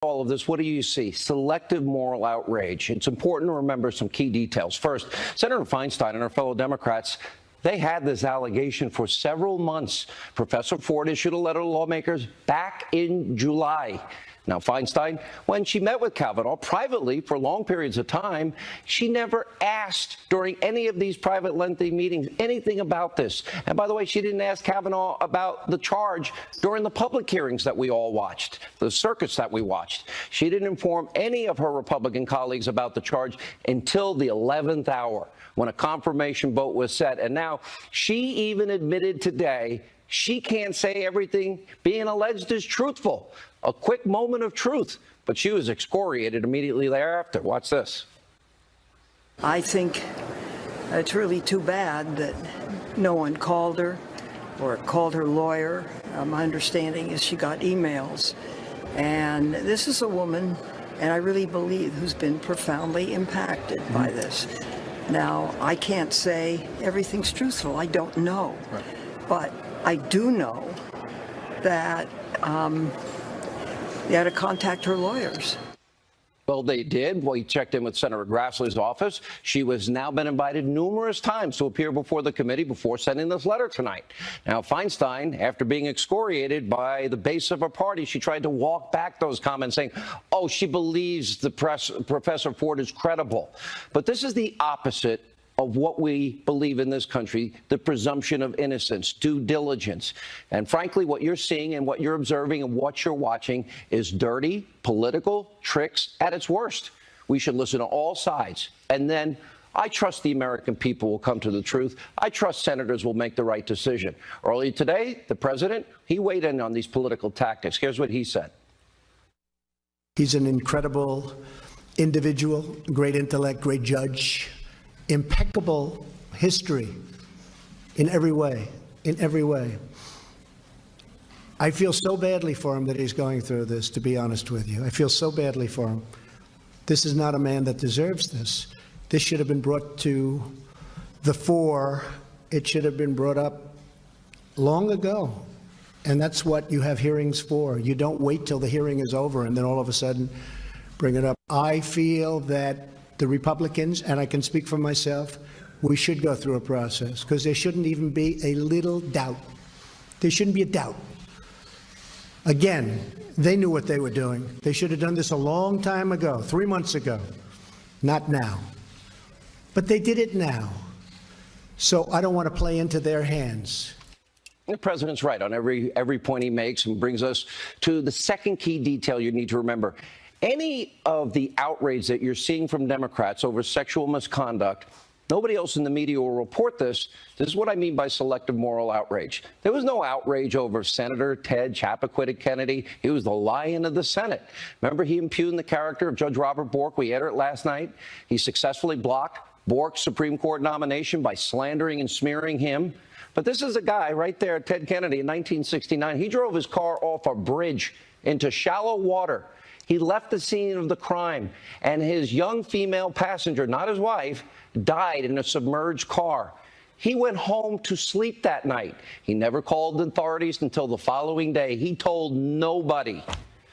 All of this, what do you see? Selective moral outrage. It's important to remember some key details. First, Senator Feinstein and her fellow Democrats, they had this allegation for several months. Professor Ford issued a letter to lawmakers back in July. Now, Feinstein, when she met with Kavanaugh privately for long periods of time, she never asked during any of these private, lengthy meetings anything about this. And by the way, she didn't ask Kavanaugh about the charge during the public hearings that we all watched, the circuits that we watched. She didn't inform any of her Republican colleagues about the charge until the 11th hour, when a confirmation vote was set. And now she even admitted today she can't say everything being alleged is truthful. A quick moment of truth, but she was excoriated immediately thereafter. Watch this. I think it's really too bad that no one called her or called her lawyer. My understanding is she got emails. And this is a woman, and I really believe, who's been profoundly impacted by this. Now, I can't say everything's truthful. I don't know. Right. But I do know that they had to contact her lawyers. Well, they did. We checked in with Senator Grassley's office. She has now been invited numerous times to appear before the committee before sending this letter tonight. Now, Feinstein, after being excoriated by the base of her party, she tried to walk back those comments, saying, oh, she believes Professor Ford is credible. But this is the opposite of what we believe in this country, the presumption of innocence, due diligence. And frankly, what you're seeing and what you're observing and what you're watching is dirty political tricks at its worst. We should listen to all sides. And then I trust the American people will come to the truth. I trust senators will make the right decision. Earlier today, the president, he weighed in on these political tactics. Here's what he said. He's an incredible individual, great intellect, great judge. Impeccable history in every way, I feel so badly for him that he's going through this, to be honest with you. I feel so badly for him. This is not a man that deserves this. This should have been brought to the fore. It should have been brought up long ago. And that's what you have hearings for. You don't wait till the hearing is over and then all of a sudden bring it up. I feel that the Republicans, and I can speak for myself, we should go through a process because there shouldn't even be a little doubt. There shouldn't be a doubt. Again, they knew what they were doing. They should have done this a long time ago, 3 months ago, not now. But they did it now. So I don't want to play into their hands. The president's right on every point he makes, and brings us to the second key detail you need to remember. Any of the outrage that you're seeing from Democrats over sexual misconduct, nobody else in the media will report this. This is what I mean by selective moral outrage. There was no outrage over Senator Ted Chappaquiddick Kennedy. He was the lion of the Senate. Remember, he impugned the character of Judge Robert Bork. We aired it last night. He successfully blocked Bork's Supreme Court nomination by slandering and smearing him. But this is a guy right there, Ted Kennedy, in 1969. He drove his car off a bridge into shallow water. He left the scene of the crime, and his young female passenger, not his wife, died in a submerged car. He went home to sleep that night. He never called the authorities until the following day. He told nobody.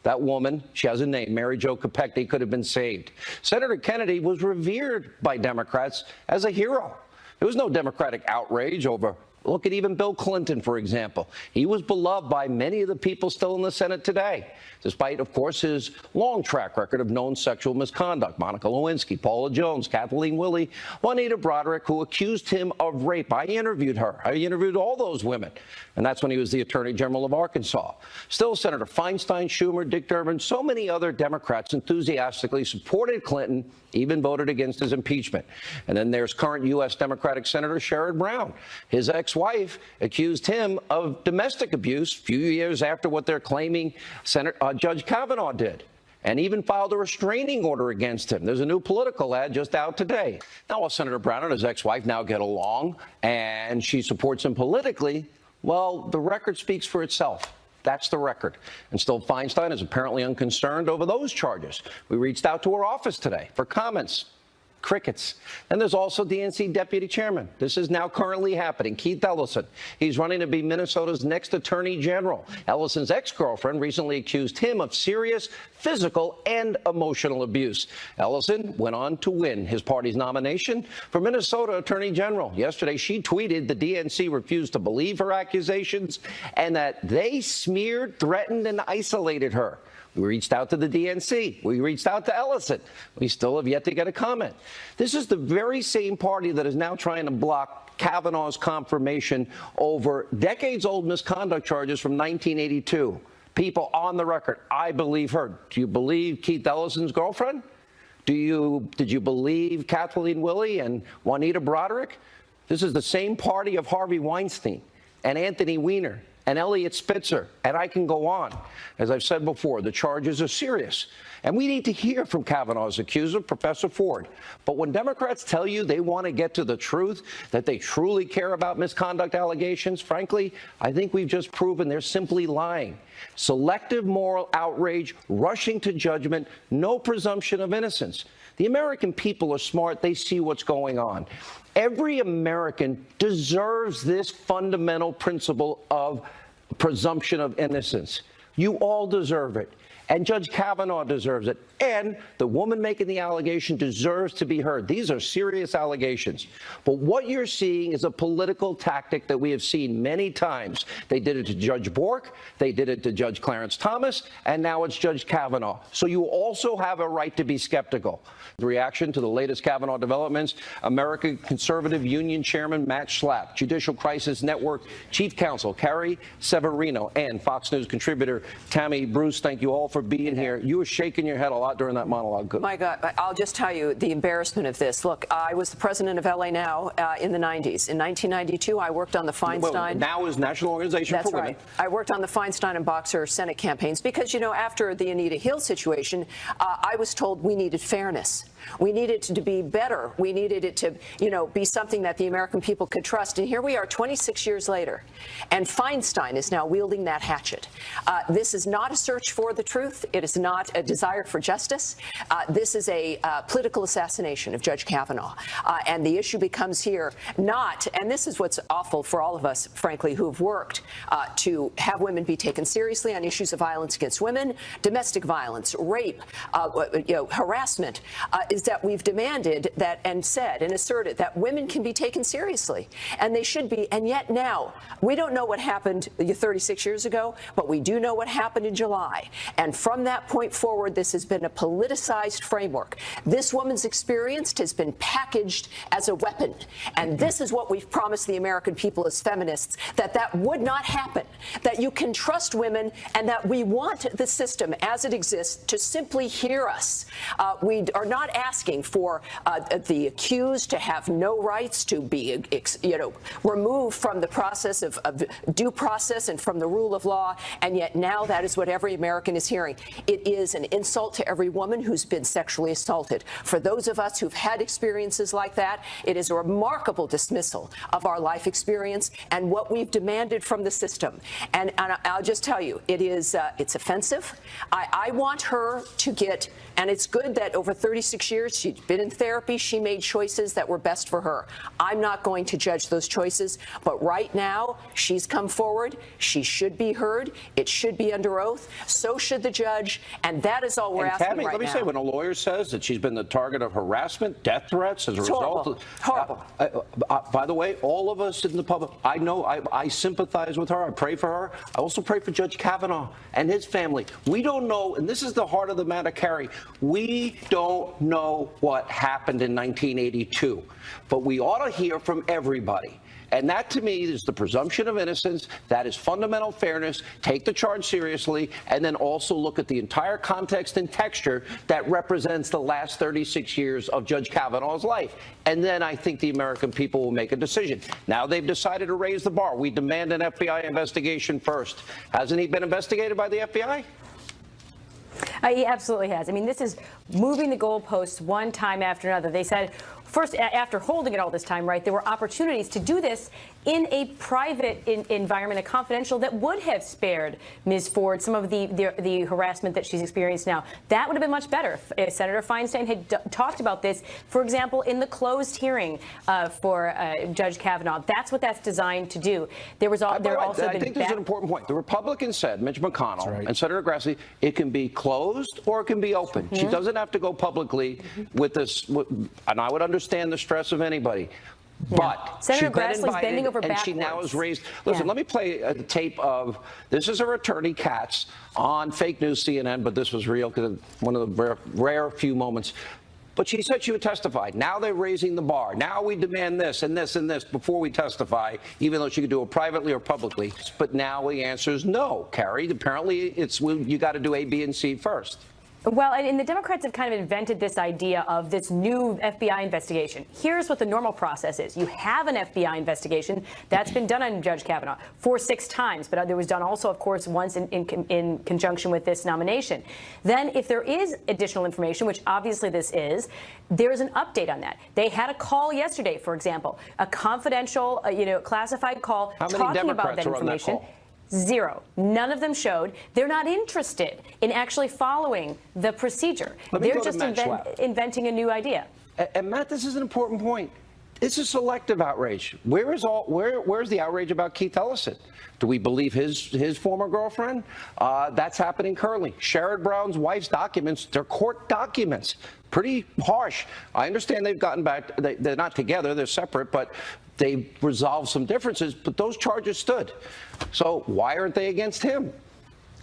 That woman, she has a name, Mary Jo Kopechne, could have been saved. Senator Kennedy was revered by Democrats as a hero. There was no Democratic outrage over. Look at even Bill Clinton, for example. He was beloved by many of the people still in the Senate today, despite, of course, his long track record of known sexual misconduct. Monica Lewinsky, Paula Jones, Kathleen Willey, Juanita Broderick, who accused him of rape. I interviewed her. I interviewed all those women. And that's when he was the Attorney General of Arkansas. Still, Senator Feinstein, Schumer, Dick Durbin, so many other Democrats enthusiastically supported Clinton, even voted against his impeachment. And then there's current U.S. Democratic Senator Sherrod Brown. His ex-wife accused him of domestic abuse a few years after what they're claiming Judge Kavanaugh did, and even filed a restraining order against him. There's a new Political ad just out today. Now, while Senator Brown and his ex-wife now get along and she supports him politically, well, the record speaks for itself. That's the record. And still, Feinstein is apparently unconcerned over those charges. We reached out to her office today for comments. Crickets. And there's also DNC Deputy Chairman. This is now currently happening. Keith Ellison. He's running to be Minnesota's next Attorney General. Ellison's ex-girlfriend recently accused him of serious physical and emotional abuse. Ellison went on to win his party's nomination for Minnesota Attorney General. Yesterday, she tweeted the DNC refused to believe her accusations and that they smeared, threatened, and isolated her. We reached out to the DNC. We reached out to Ellison. We still have yet to get a comment. This is the very same party that is now trying to block Kavanaugh's confirmation over decades-old misconduct charges from 1982. People on the record, I believe her. Do you believe Keith Ellison's girlfriend? Did you believe Kathleen Willey and Juanita Broderick? This is the same party of Harvey Weinstein and Anthony Weiner and Elliot Spitzer, and I can go on. As I've said before, the charges are serious, and we need to hear from Kavanaugh's accuser, Professor Ford. But when Democrats tell you they want to get to the truth, that they truly care about misconduct allegations, frankly, I think we've just proven they're simply lying. Selective moral outrage, rushing to judgment, no presumption of innocence. The American people are smart. They see what's going on. Every American deserves this fundamental principle of presumption of innocence. You all deserve it. And Judge Kavanaugh deserves it. And the woman making the allegation deserves to be heard. These are serious allegations. But what you're seeing is a political tactic that we have seen many times. They did it to Judge Bork, they did it to Judge Clarence Thomas, and now it's Judge Kavanaugh. So you also have a right to be skeptical. The reaction to the latest Kavanaugh developments, American Conservative Union Chairman Matt Schlapp, Judicial Crisis Network Chief Counsel Carrie Severino, and Fox News contributor Tammy Bruce, thank you all for being here. You were shaking your head a lot during that monologue. My God, I'll just tell you the embarrassment of this. Look, I was the president of LA Now in the 90s. In 1992, I worked on the Feinstein. Well, now is National Organization for Women. That's right. I worked on the Feinstein and Boxer Senate campaigns because, you know, after the Anita Hill situation, I was told we needed fairness. We needed it to be better. We needed it to, you know, be something that the American people could trust. And here we are 26 years later, and Feinstein is now wielding that hatchet. This is not a search for the truth. It is not a desire for justice. This is a political assassination of Judge Kavanaugh. And the issue becomes here not, and this is what's awful for all of us, frankly, who have worked to have women be taken seriously on issues of violence against women, domestic violence, rape, harassment, is that we've demanded that and said and asserted that women can be taken seriously, and they should be. And yet now, we don't know what happened 36 years ago, but we do know what happened in July. And from that point forward, this has been a politicized framework. This woman's experience has been packaged as a weapon. And this is what we've promised the American people as feminists, that that would not happen, that you can trust women, and that we want the system as it exists to simply hear us. We are not asking for the accused to have no rights, to be, removed from the process of due process and from the rule of law. And yet now that is what every American is hearing. It is an insult to every woman who's been sexually assaulted. For those of us who've had experiences like that, it is a remarkable dismissal of our life experience and what we've demanded from the system. And I'll just tell you, it's offensive. I want her to get, and it's good that over 36 years she's been in therapy, she made choices that were best for her. I'm not going to judge those choices, but right now she's come forward. She should be heard. It should be under oath. So should the judge, and that is all we're asking Tammy, right now. let me say, when a lawyer says that she's been the target of harassment, death threats as a result of... Horrible. By the way, all of us in the public, I know I sympathize with her. I pray for her. I also pray for Judge Kavanaugh and his family. We don't know, and this is the heart of the matter, Carrie, we don't know what happened in 1982, but we ought to hear from everybody. And that, to me, is the presumption of innocence. That is fundamental fairness. Take the charge seriously, and then also look at the entire context and texture that represents the last 36 years of Judge Kavanaugh's life. And then I think the American people will make a decision. Now they've decided to raise the bar. We demand an FBI investigation first. Hasn't he been investigated by the FBI? He absolutely has. I mean, this is moving the goalposts one time after another. They said first, after holding it all this time, right, there were opportunities to do this in a private environment, a confidential, that would have spared Ms. Ford some of the harassment that she's experienced now. That would have been much better if Senator Feinstein had talked about this, for example, in the closed hearing for Judge Kavanaugh. That's what that's designed to do. There was also I think this is an important point. The Republicans said, Mitch McConnell and Senator Grassley, it can be closed or it can be open. She doesn't have to go publicly with this, and I would understand the stress of anybody. But Senator Grassley's bending over and backwards. she now has raised. Listen, let me play a tape of this is her attorney Katz on fake news CNN, but this was real because one of the rare few moments. But she said she would testify. Now they're raising the bar. Now we demand this and this and this before we testify, even though she could do it privately or publicly. But now the answer is no, Carrie. Apparently, you got to do A, B, and C first. Well, and the Democrats have kind of invented this idea of this new FBI investigation. Here's what the normal process is. You have an FBI investigation that's been done on Judge Kavanaugh 6 times, but there was done also, of course, once in conjunction with this nomination. Then if there is additional information, which obviously this is, there's an update on that. They had a call yesterday, for example, a confidential, classified call talking about that information. Zero. None of them showed. They're not interested in actually following the procedure. They're just inventing a new idea. And Matt, this is an important point. It's a selective outrage. Where's the outrage about Keith Ellison? Do we believe his former girlfriend? That's happening currently. Sherrod Brown's wife's documents, they're court documents. Pretty harsh. I understand they've gotten back. They're not together. They're separate, but they resolved some differences. But those charges stood. So why aren't they against him?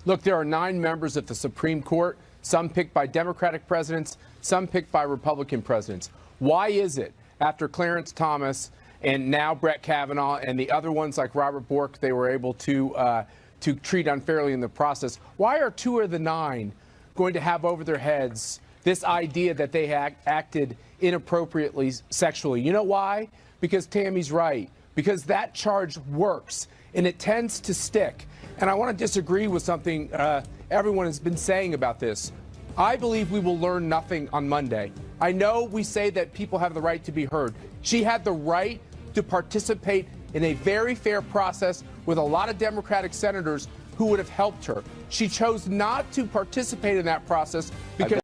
Look, there are 9 members of the Supreme Court, some picked by Democratic presidents, some picked by Republican presidents. Why is it after Clarence Thomas and now Brett Kavanaugh and the other ones like Robert Bork, they were able to treat unfairly in the process? Why are 2 of the 9 going to have over their heads this idea that they acted inappropriately sexually? You know why? Because Tammy's right. Because that charge works and it tends to stick. And I want to disagree with something everyone has been saying about this. I believe we will learn nothing on Monday. I know we say that people have the right to be heard. She had the right to participate in a very fair process with a lot of Democratic senators who would have helped her. She chose not to participate in that process because